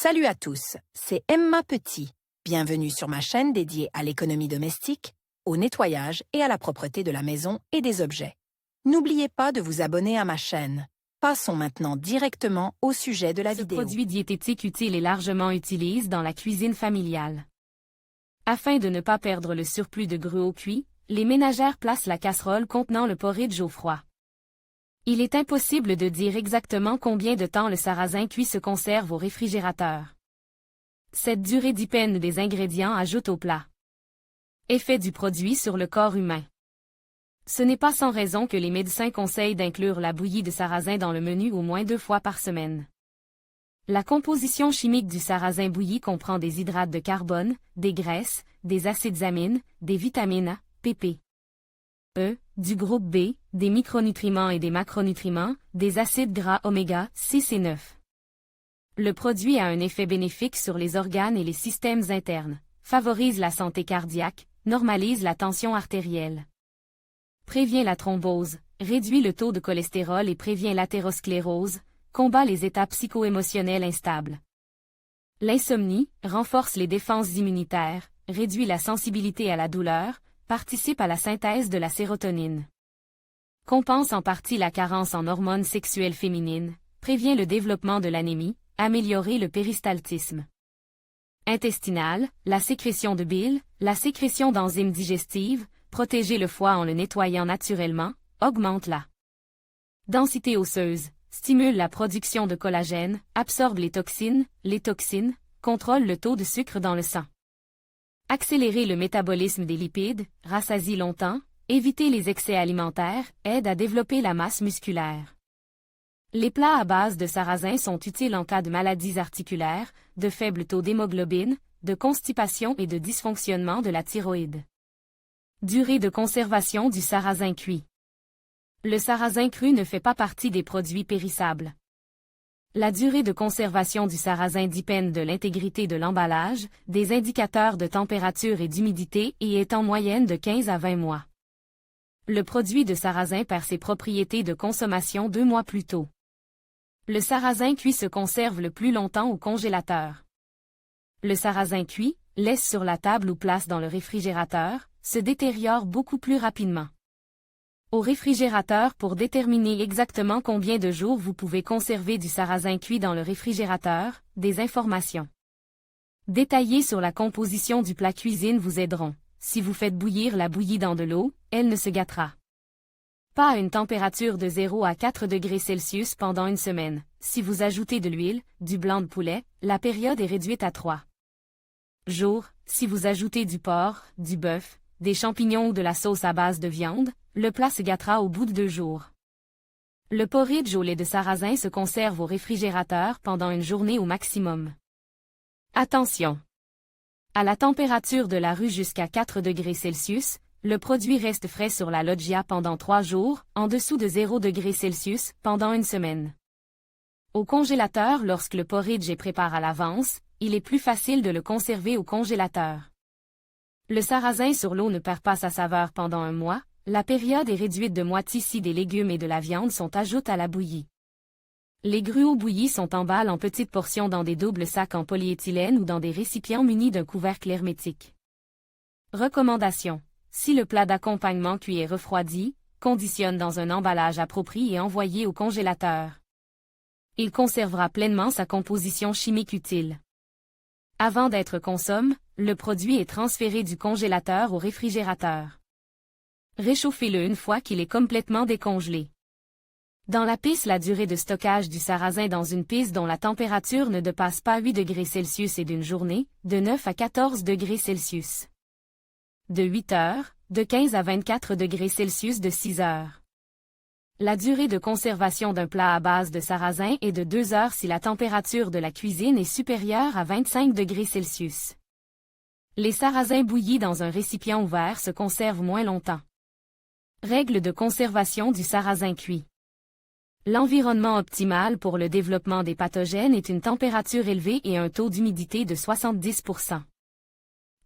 Salut à tous, c'est Emma Petit. Bienvenue sur ma chaîne dédiée à l'économie domestique, au nettoyage et à la propreté de la maison et des objets. N'oubliez pas de vous abonner à ma chaîne. Passons maintenant directement au sujet de la vidéo. Ce produit diététique utile est largement utilisé dans la cuisine familiale. Afin de ne pas perdre le surplus de gruau cuit, les ménagères placent la casserole contenant le porridge au froid. Il est impossible de dire exactement combien de temps le sarrasin cuit se conserve au réfrigérateur. Cette durée dépend des ingrédients ajoutés au plat. Effet du produit sur le corps humain. Ce n'est pas sans raison que les médecins conseillent d'inclure la bouillie de sarrasin dans le menu au moins 2 fois par semaine. La composition chimique du sarrasin bouilli comprend des hydrates de carbone, des graisses, des acides amines, des vitamines A, pp. E, du groupe B, des micronutriments et des macronutriments, des acides gras oméga 6 et 9. Le produit a un effet bénéfique sur les organes et les systèmes internes, favorise la santé cardiaque, normalise la tension artérielle, prévient la thrombose, réduit le taux de cholestérol et prévient l'athérosclérose, combat les états psycho-émotionnels instables. L'insomnie, renforce les défenses immunitaires, réduit la sensibilité à la douleur, participe à la synthèse de la sérotonine. Compense en partie la carence en hormones sexuelles féminines, prévient le développement de l'anémie, améliorer le péristaltisme intestinal, la sécrétion de bile, la sécrétion d'enzymes digestives, protéger le foie en le nettoyant naturellement, augmente la densité osseuse, stimule la production de collagène, absorbe les toxines, contrôle le taux de sucre dans le sang. Accélérer le métabolisme des lipides, rassasie longtemps, éviter les excès alimentaires, aide à développer la masse musculaire. Les plats à base de sarrasin sont utiles en cas de maladies articulaires, de faible taux d'hémoglobine, de constipation et de dysfonctionnement de la thyroïde. Durée de conservation du sarrasin cuit. Le sarrasin cru ne fait pas partie des produits périssables. La durée de conservation du sarrasin dépend de l'intégrité de l'emballage, des indicateurs de température et d'humidité et est en moyenne de 15 à 20 mois. Le produit de sarrasin perd ses propriétés de consommation 2 mois plus tôt. Le sarrasin cuit se conserve le plus longtemps au congélateur. Le sarrasin cuit, laisse sur la table ou place dans le réfrigérateur, se détériore beaucoup plus rapidement. Au réfrigérateur pour déterminer exactement combien de jours vous pouvez conserver du sarrasin cuit dans le réfrigérateur, des informations détaillées sur la composition du plat cuisine vous aideront. Si vous faites bouillir la bouillie dans de l'eau, elle ne se gâtera pas à une température de 0 à 4 degrés Celsius pendant une semaine. Si vous ajoutez de l'huile, du blanc de poulet, la période est réduite à 3 jours. Si vous ajoutez du porc, du bœuf, des champignons ou de la sauce à base de viande, le plat se gâtera au bout de 2 jours. Le porridge au lait de sarrasin se conserve au réfrigérateur pendant une journée au maximum. Attention! À la température de la rue jusqu'à 4 degrés Celsius, le produit reste frais sur la loggia pendant 3 jours, en dessous de 0 degrés Celsius, pendant une semaine. Au congélateur, lorsque le porridge est préparé à l'avance, il est plus facile de le conserver au congélateur. Le sarrasin sur l'eau ne perd pas sa saveur pendant 1 mois, la période est réduite de moitié si des légumes et de la viande sont ajoutés à la bouillie. Les gruaux bouillis sont emballés en petites portions dans des doubles sacs en polyéthylène ou dans des récipients munis d'un couvercle hermétique. Recommandation. Si le plat d'accompagnement cuit est refroidi, conditionne dans un emballage approprié et envoyé au congélateur. Il conservera pleinement sa composition chimique utile. Avant d'être consommé, le produit est transféré du congélateur au réfrigérateur. Réchauffez-le une fois qu'il est complètement décongelé. Dans la pisse, la durée de stockage du sarrasin dans une pisse dont la température ne dépasse pas 8 degrés Celsius et d'une journée, de 9 à 14 degrés Celsius. De 8 heures, de 15 à 24 degrés Celsius de 6 heures. La durée de conservation d'un plat à base de sarrasin est de 2 heures si la température de la cuisine est supérieure à 25 degrés Celsius. Les sarrasins bouillis dans un récipient ouvert se conservent moins longtemps. Règle de conservation du sarrasin cuit. L'environnement optimal pour le développement des pathogènes est une température élevée et un taux d'humidité de 70%.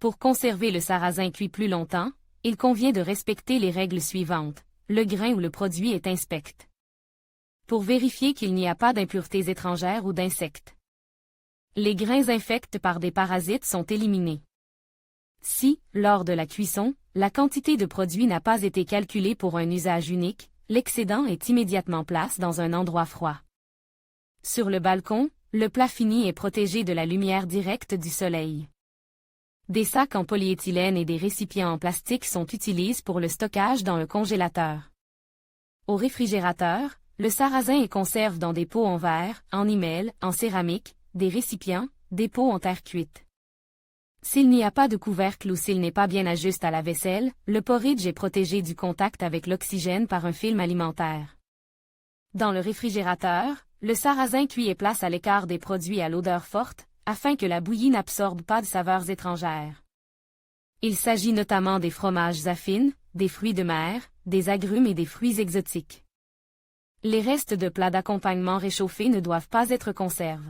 Pour conserver le sarrasin cuit plus longtemps, il convient de respecter les règles suivantes. Le grain ou le produit est inspecté. Pour vérifier qu'il n'y a pas d'impuretés étrangères ou d'insectes. Les grains infects par des parasites sont éliminés. Si, lors de la cuisson, la quantité de produit n'a pas été calculée pour un usage unique, l'excédent est immédiatement placé dans un endroit froid. Sur le balcon, le plat fini est protégé de la lumière directe du soleil. Des sacs en polyéthylène et des récipients en plastique sont utilisés pour le stockage dans le congélateur. Au réfrigérateur, le sarrasin est conservé dans des pots en verre, en email, en céramique, des récipients, des pots en terre cuite. S'il n'y a pas de couvercle ou s'il n'est pas bien ajusté à la vaisselle, le porridge est protégé du contact avec l'oxygène par un film alimentaire. Dans le réfrigérateur, le sarrasin cuit est placé à l'écart des produits à l'odeur forte, afin que la bouillie n'absorbe pas de saveurs étrangères. Il s'agit notamment des fromages affines, des fruits de mer, des agrumes et des fruits exotiques. Les restes de plats d'accompagnement réchauffés ne doivent pas être conservés.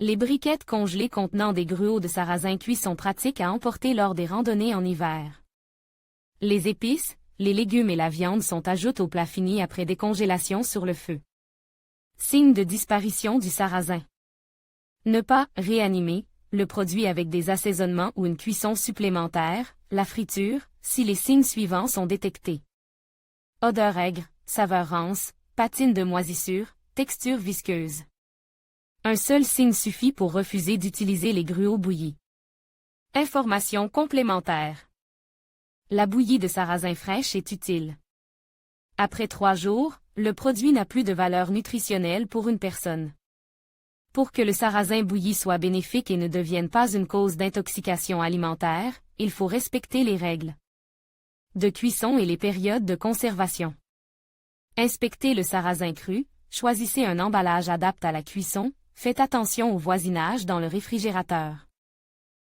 Les briquettes congelées contenant des gruaux de sarrasin cuit sont pratiques à emporter lors des randonnées en hiver. Les épices, les légumes et la viande sont ajoutés au plat fini après décongélation sur le feu. Signe de disparition du sarrasin. Ne pas réanimer le produit avec des assaisonnements ou une cuisson supplémentaire, la friture, si les signes suivants sont détectés. Odeur aigre, saveur rance, patine de moisissure, texture visqueuse. Un seul signe suffit pour refuser d'utiliser les gruaux bouillis. Information complémentaire. La bouillie de sarrasin fraîche est utile. Après 3 jours, le produit n'a plus de valeur nutritionnelle pour une personne. Pour que le sarrasin bouilli soit bénéfique et ne devienne pas une cause d'intoxication alimentaire, il faut respecter les règles de cuisson et les périodes de conservation. Inspectez le sarrasin cru, choisissez un emballage adapté à la cuisson, faites attention au voisinage dans le réfrigérateur.